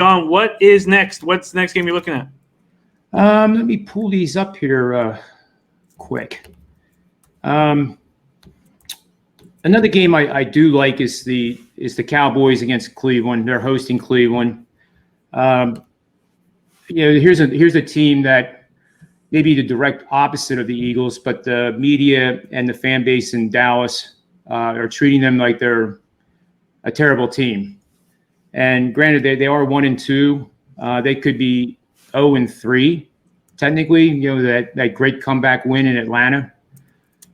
John, what is next? What's the next game you're looking at? Let me pull these up here quick. Another game I do like is the Cowboys against Cleveland. They're hosting Cleveland. Here's a team that may be the direct opposite of the Eagles, but the media and the fan base in Dallas are treating them like they're a terrible team. And granted, they are 1-2. They could be 0-3, technically. That great comeback win in Atlanta.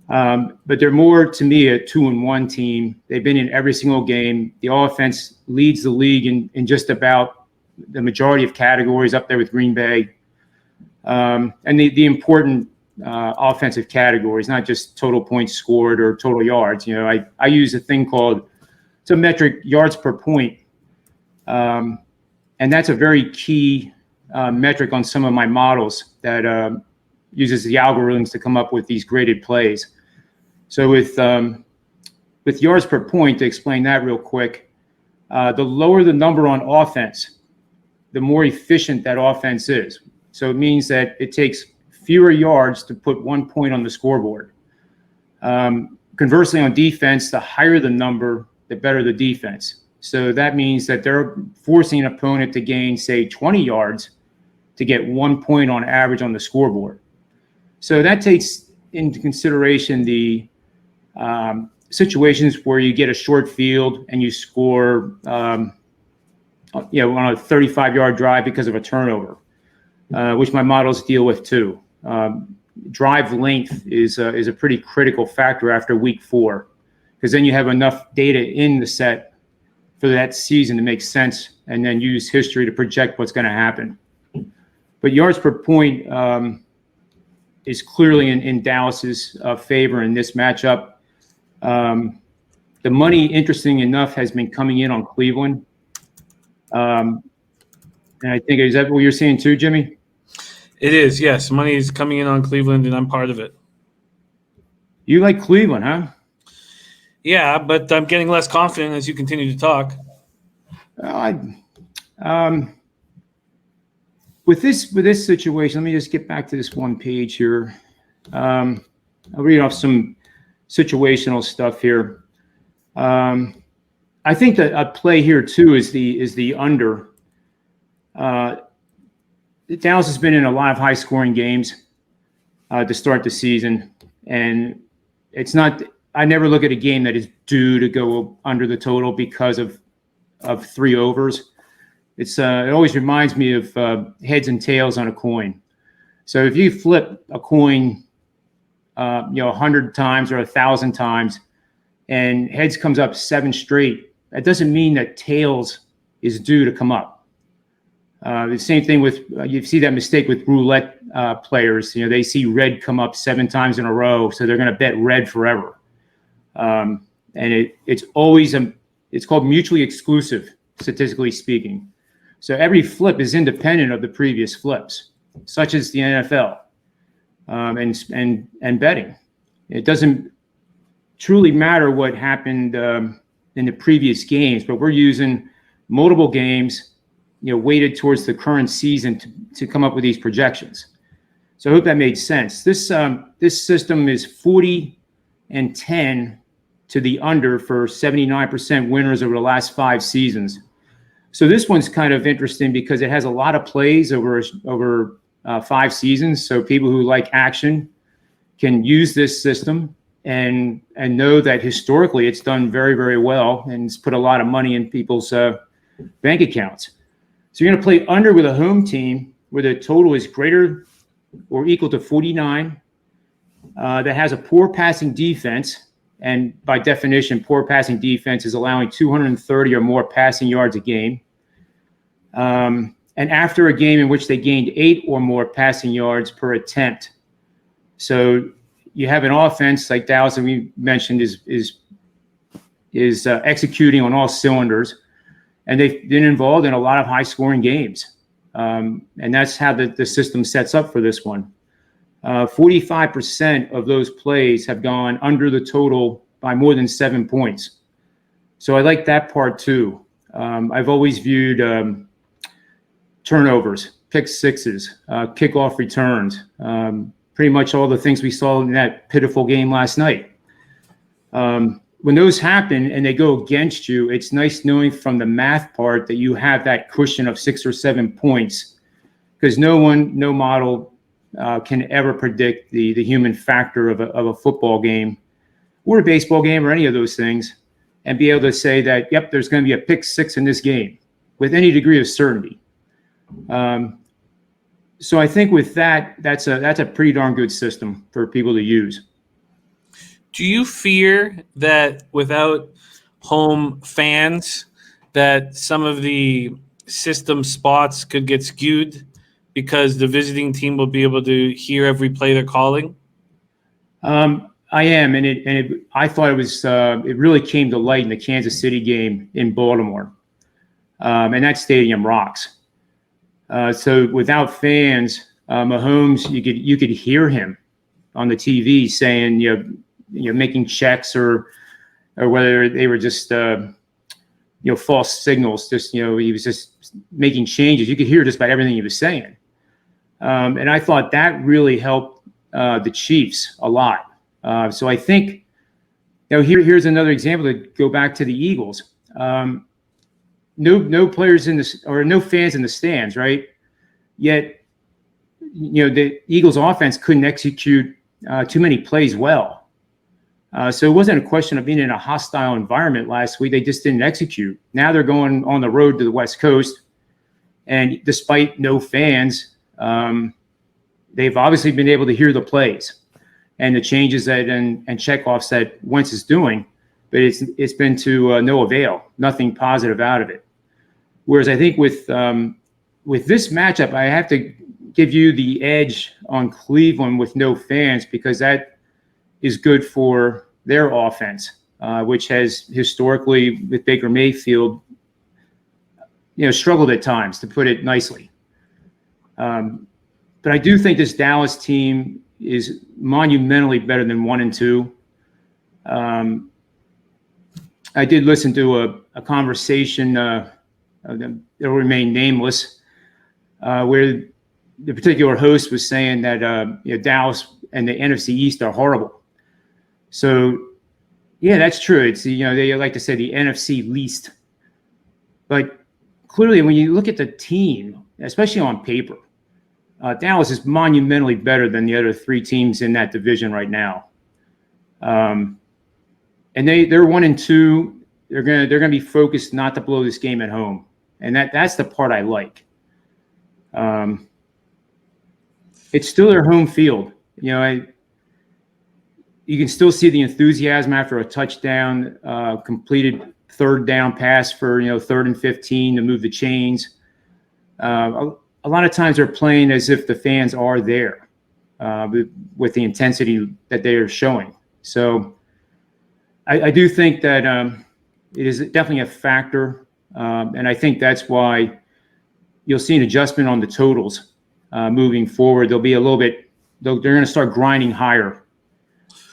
But they're more, to me, a 2-1 team. They've been in every single game. The offense leads the league in just about the majority of categories, up there with Green Bay. And the important offensive categories, not just total points scored or total yards. I use a thing called, it's a metric, yards per point. And that's a very key metric on some of my models that uses the algorithms to come up with these graded plays. So with yards per point, to explain that real quick, the lower the number on offense, the more efficient that offense is. So it means that it takes fewer yards to put 1 point on the scoreboard. Conversely, on defense, the higher the number, the better the defense. So that means that they're forcing an opponent to gain, say, 20 yards to get 1 point on average on the scoreboard. So that takes into consideration the situations where you get a short field and you score, on a 35-yard drive because of a turnover, which my models deal with too. Drive length is a pretty critical factor after week 4, because then you have enough data in the set for that season to make sense, and then use history to project what's going to happen. But yards per point is clearly in Dallas's favor in this matchup. The money, interesting enough, has been coming in on Cleveland. And I think, is that what you're seeing too, Jimmy? It is, yes. Money is coming in on Cleveland, and I'm part of it. You like Cleveland, huh? Yeah, but I'm getting less confident as you continue to talk. With this situation, let me just get back to this one page here. I'll read off some situational stuff here. I think that a play here too is the under. Dallas has been in a lot of high-scoring games to start the season, and it's not. I never look at a game that is due to go under the total because of 3 overs. It always reminds me of heads and tails on a coin. So if you flip a coin, 100 times or 1,000 times, and heads comes up 7 straight, that doesn't mean that tails is due to come up. The same thing with you see that mistake with roulette players. They see red come up 7 times in a row, so they're going to bet red forever. And it's always it's called mutually exclusive, statistically speaking. So every flip is independent of the previous flips, such as the NFL and betting. It doesn't truly matter what happened in the previous games, but we're using multiple games, weighted towards the current season to come up with these projections. So I hope that made sense. This system is 40-10 to the under for 79% winners over the last 5 seasons. So this one's kind of interesting because it has a lot of plays over 5 seasons. So people who like action can use this system and know that historically it's done very, very well and it's put a lot of money in people's bank accounts. So you're going to play under with a home team where the total is greater or equal to 49, that has a poor passing defense. And by definition, poor passing defense is allowing 230 or more passing yards a game. And after a game in which they gained 8 or more passing yards per attempt. So you have an offense like Dallas that we mentioned is executing on all cylinders. And they've been involved in a lot of high-scoring games. And that's how the system sets up for this one. 45% of those plays have gone under the total by more than 7 points. So I like that part too. I've always viewed turnovers, pick sixes, kickoff returns, pretty much all the things we saw in that pitiful game last night. When those happen and they go against you, it's nice knowing from the math part that you have that cushion of 6 or 7 points, because no model can ever predict the human factor of a football game or a baseball game or any of those things, and be able to say that, yep, there's going to be a pick six in this game with any degree of certainty. So I think with that's a pretty darn good system for people to use. Do you fear that without home fans, that some of the system spots could get skewed because the visiting team will be able to hear every play they're calling? I am, I thought it really came to light in the Kansas City game in Baltimore, and that stadium rocks. So without fans, Mahomes, you could hear him on the TV saying, making checks or whether they were just false signals. Just he was just making changes. You could hear just about everything he was saying, and I thought that really helped the Chiefs a lot. So I think, here's another example to go back to the Eagles. No players no fans in the stands, right? Yet, the Eagles offense couldn't execute too many plays well. So it wasn't a question of being in a hostile environment last week. They just didn't execute. Now they're going on the road to the West Coast, and despite no fans, they've obviously been able to hear the plays and the changes and checkoffs that Wentz is doing, but it's been to no avail. Nothing positive out of it. Whereas I think with this matchup, I have to give you the edge on Cleveland with no fans, because that is good for their offense, which has historically with Baker Mayfield, struggled at times, to put it nicely. But I do think this Dallas team is monumentally better than 1-2. I did listen to a conversation that will remain nameless, where the particular host was saying that Dallas and the NFC East are horrible. So, yeah, that's true. It's they like to say the NFC least, but clearly when you look at the team, especially on paper, Dallas is monumentally better than the other three teams in that division right now. And they're 1-2. They're gonna be focused not to blow this game at home, and that's the part I like. It's still their home field. You can still see the enthusiasm after a touchdown, completed third down pass for 3rd and 15 to move the chains. A lot of times they're playing as if the fans are there, with the intensity that they are showing. So I do think that it is definitely a factor, and I think that's why you'll see an adjustment on the totals moving forward. They'll be a little bit. They're going to start grinding higher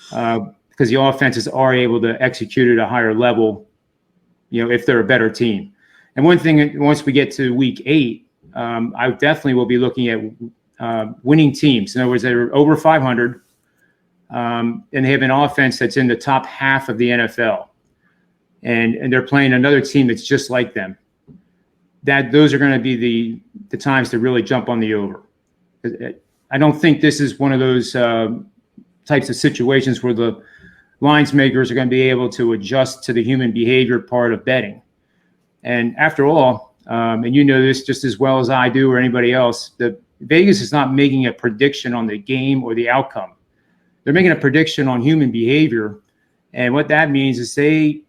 because the offenses are able to execute at a higher level, if they're a better team. And one thing, once we get to week 8, I definitely will be looking at winning teams. In other words, they're over 500, and they have an offense that's in the top half of the NFL, and they're playing another team that's just like them. Those are going to be the times to really jump on the over. I don't think this is one of those types of situations where the lines makers are going to be able to adjust to the human behavior part of betting. And after all, and this just as well as I do or anybody else, Vegas is not making a prediction on the game or the outcome. They're making a prediction on human behavior. And what that means is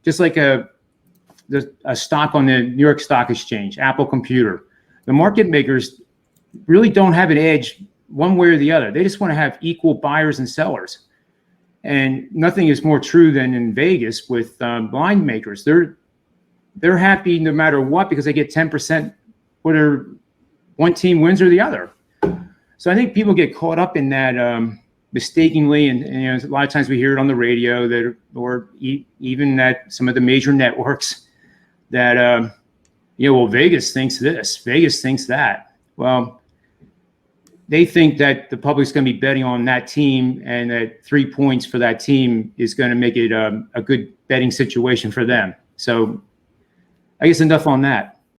just like a stock on the New York Stock Exchange, Apple Computer, the market makers really don't have an edge one way or the other. They just want to have equal buyers and sellers. And nothing is more true than in Vegas with blind makers. They're happy no matter what, because they get 10% whether one team wins or the other. So I think people get caught up in that mistakenly, and a lot of times we hear it on the radio or even at some of the major networks that well, Vegas thinks this, Vegas thinks that. Well, they think that the public's going to be betting on that team, and that 3 points for that team is going to make it a good betting situation for them. So I guess enough on that.